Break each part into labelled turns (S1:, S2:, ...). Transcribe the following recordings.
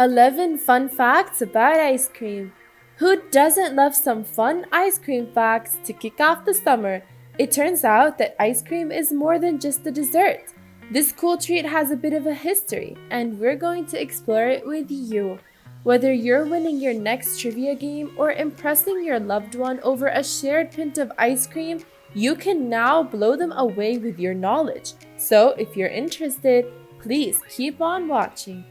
S1: 11 fun facts about ice cream. Who doesn't love some fun ice cream facts to kick off the summer? It turns out that ice cream is more than just a dessert. This cool treat has a bit of a history, and we're going to explore it with you. Whether you're winning your next trivia game or impressing your loved one over a shared pint of ice cream, you can now blow them away with your knowledge. So, if you're interested, please keep on watching.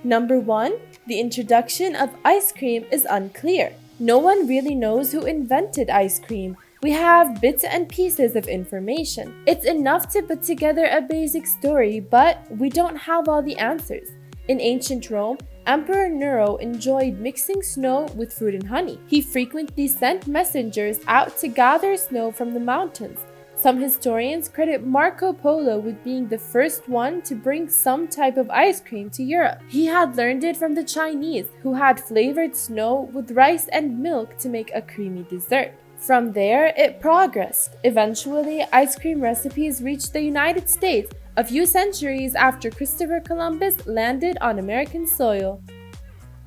S1: Number 1. The introduction of ice cream is unclear. No one really knows who invented ice cream. We have bits and pieces of information. It's enough to put together a basic story, but we don't have all the answers. In ancient Rome, Emperor Nero enjoyed mixing snow with fruit and honey. He frequently sent messengers out to gather snow from the mountains. Some historians credit Marco Polo with being the first one to bring some type of ice cream to Europe. He had learned it from the Chinese, who had flavored snow with rice and milk to make a creamy dessert. From there, it progressed. Eventually, ice cream recipes reached the United States a few centuries after Christopher Columbus landed on American soil.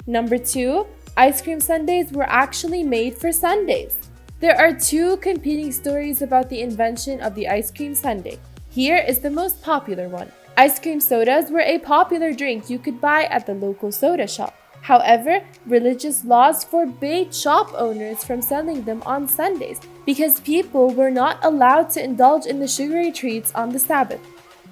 S1: Number 2. Ice cream sundaes were actually made for Sundays. There are two competing stories about the invention of the ice cream sundae. Here is the most popular one. Ice cream sodas were a popular drink you could buy at the local soda shop. However, religious laws forbade shop owners from selling them on Sundays because people were not allowed to indulge in the sugary treats on the Sabbath.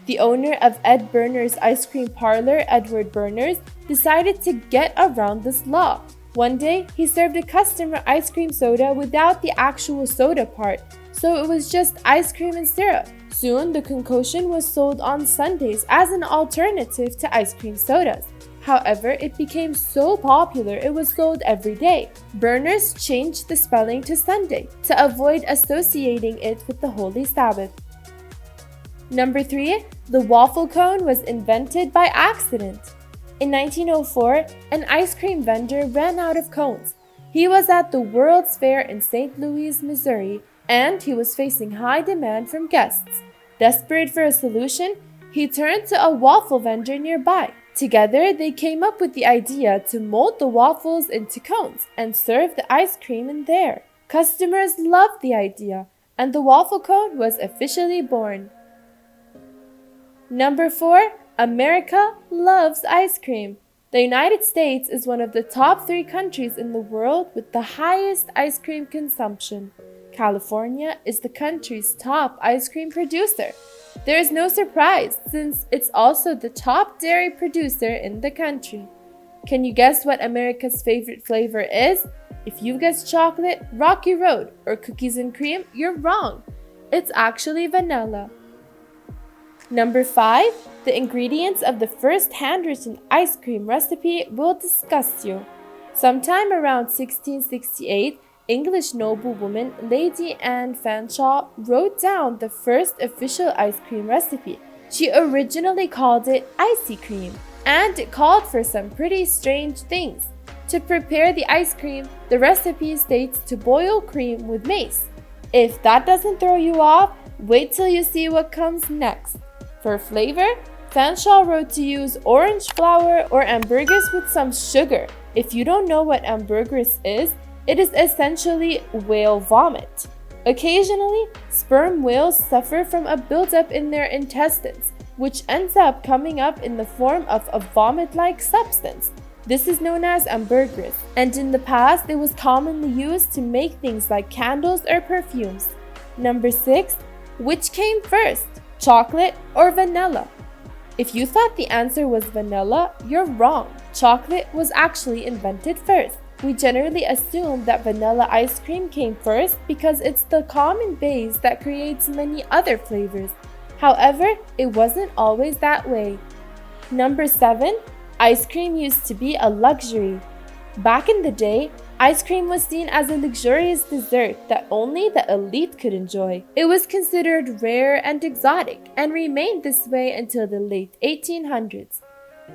S1: The owner of Ed Berner's ice cream parlor, Edward Berners, decided to get around this law. One day, he served a customer ice cream soda without the actual soda part, so it was just ice cream and syrup. Soon, the concoction was sold on Sundays as an alternative to ice cream sodas. However, it became so popular it was sold every day. Berners changed the spelling to Sunday to avoid associating it with the Holy Sabbath. Number 3. The waffle cone was invented by accident. In 1904, an ice cream vendor ran out of cones. He was at the World's Fair in St. Louis, Missouri, and he was facing high demand from guests. Desperate for a solution, he turned to a waffle vendor nearby. Together, they came up with the idea to mold the waffles into cones and serve the ice cream in there. Customers loved the idea, and the waffle cone was officially born. Number 4. America loves ice cream. The United States is one of the top 3 countries in the world with the highest ice cream consumption. California is the country's top ice cream producer. There is no surprise since it's also the top dairy producer in the country. Can you guess what America's favorite flavor is? If you guessed chocolate, Rocky Road, or cookies and cream, you're wrong. It's actually vanilla. Number 5. The ingredients of the first handwritten ice cream recipe will disgust you. Sometime around 1668, English noblewoman Lady Anne Fanshawe wrote down the first official ice cream recipe. She originally called it icy cream, and it called for some pretty strange things. To prepare the ice cream, the recipe states to boil cream with mace. If that doesn't throw you off, wait till you see what comes next. For flavor, Fanshawe wrote to use orange flower or ambergris with some sugar. If you don't know what ambergris is, it is essentially whale vomit. Occasionally, sperm whales suffer from a buildup in their intestines, which ends up coming up in the form of a vomit-like substance. This is known as ambergris, and in the past it was commonly used to make things like candles or perfumes. Number 6. Which came first, chocolate or vanilla? If you thought the answer was vanilla, you're wrong. Chocolate was actually invented first. We generally assume that vanilla ice cream came first because it's the common base that creates many other flavors. However, it wasn't always that way. Number 7. Ice cream used to be a luxury. Back in the day, ice cream was seen as a luxurious dessert that only the elite could enjoy. It was considered rare and exotic and remained this way until the late 1800s.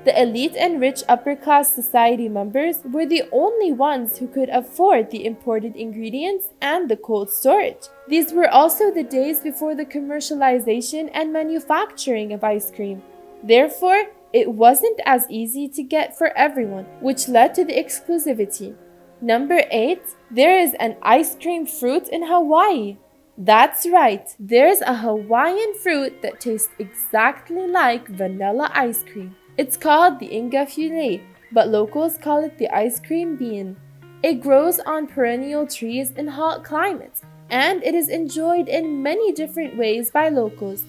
S1: The elite and rich upper-class society members were the only ones who could afford the imported ingredients and the cold storage. These were also the days before the commercialization and manufacturing of ice cream. Therefore, it wasn't as easy to get for everyone, which led to the exclusivity. Number 8, there is an ice cream fruit in Hawaii. That's right, there's a Hawaiian fruit that tastes exactly like vanilla ice cream. It's called the inga filet, but locals call it the ice cream bean. It grows on perennial trees in hot climates, and it is enjoyed in many different ways by locals.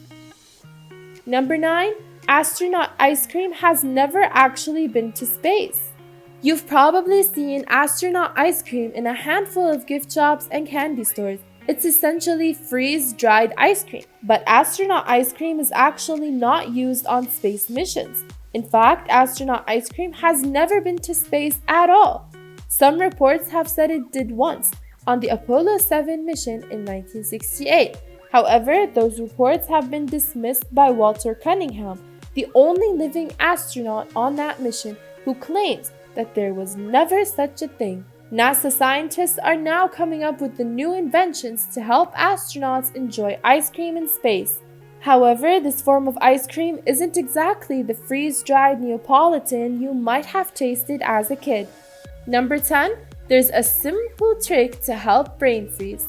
S1: Number 9, Astronaut Ice Cream has never actually been to space. You've probably seen Astronaut Ice Cream in a handful of gift shops and candy stores. It's essentially freeze-dried ice cream, but Astronaut Ice Cream is actually not used on space missions. In fact, Astronaut Ice Cream has never been to space at all. Some reports have said it did once, on the Apollo 7 mission in 1968. However, those reports have been dismissed by Walter Cunningham, the only living astronaut on that mission, who claims that there was never such a thing. NASA scientists are now coming up with the new inventions to help astronauts enjoy ice cream in space. However, this form of ice cream isn't exactly the freeze-dried Neapolitan you might have tasted as a kid. Number 10, there's a simple trick to help brain freeze.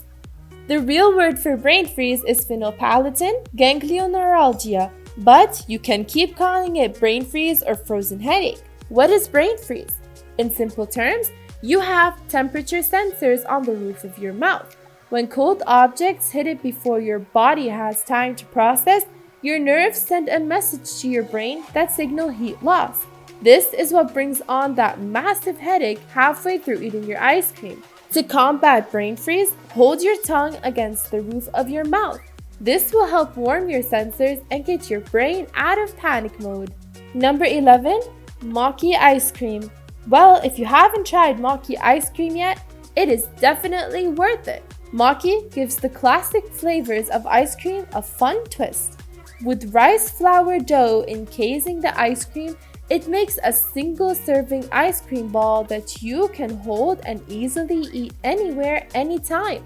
S1: The real word for brain freeze is phenylpalatin ganglioneuralgia, but you can keep calling it brain freeze or frozen headache. What is brain freeze? In simple terms, you have temperature sensors on the roof of your mouth. When cold objects hit it before your body has time to process, your nerves send a message to your brain that signals heat loss. This is what brings on that massive headache halfway through eating your ice cream. To combat brain freeze, hold your tongue against the roof of your mouth. This will help warm your sensors and get your brain out of panic mode. Number 11, Maki Ice Cream. Well, if you haven't tried Maki Ice Cream yet, it is definitely worth it. Maki gives the classic flavors of ice cream a fun twist. With rice flour dough encasing the ice cream, it makes a single serving ice cream ball that you can hold and easily eat anywhere, anytime.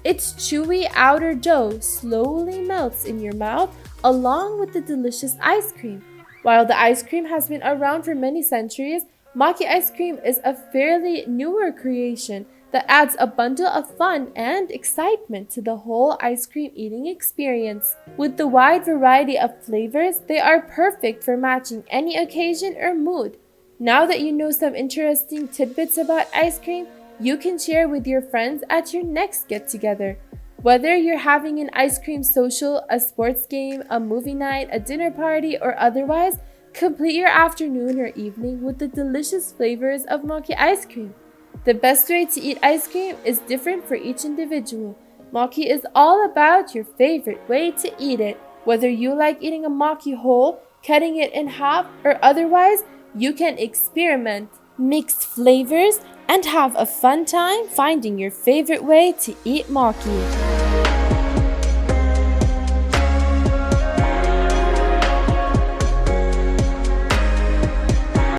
S1: Its chewy outer dough slowly melts in your mouth along with the delicious ice cream. While the ice cream has been around for many centuries, Maki Ice Cream is a fairly newer creation that adds a bundle of fun and excitement to the whole ice cream eating experience. With the wide variety of flavors, they are perfect for matching any occasion or mood. Now that you know some interesting tidbits about ice cream, you can share with your friends at your next get-together. Whether you're having an ice cream social, a sports game, a movie night, a dinner party, or otherwise, complete your afternoon or evening with the delicious flavors of Maki Ice Cream. The best way to eat ice cream is different for each individual. Maki is all about your favorite way to eat it. Whether you like eating a Maki whole, cutting it in half, or otherwise, you can experiment, mix flavors, and have a fun time finding your favorite way to eat Maki.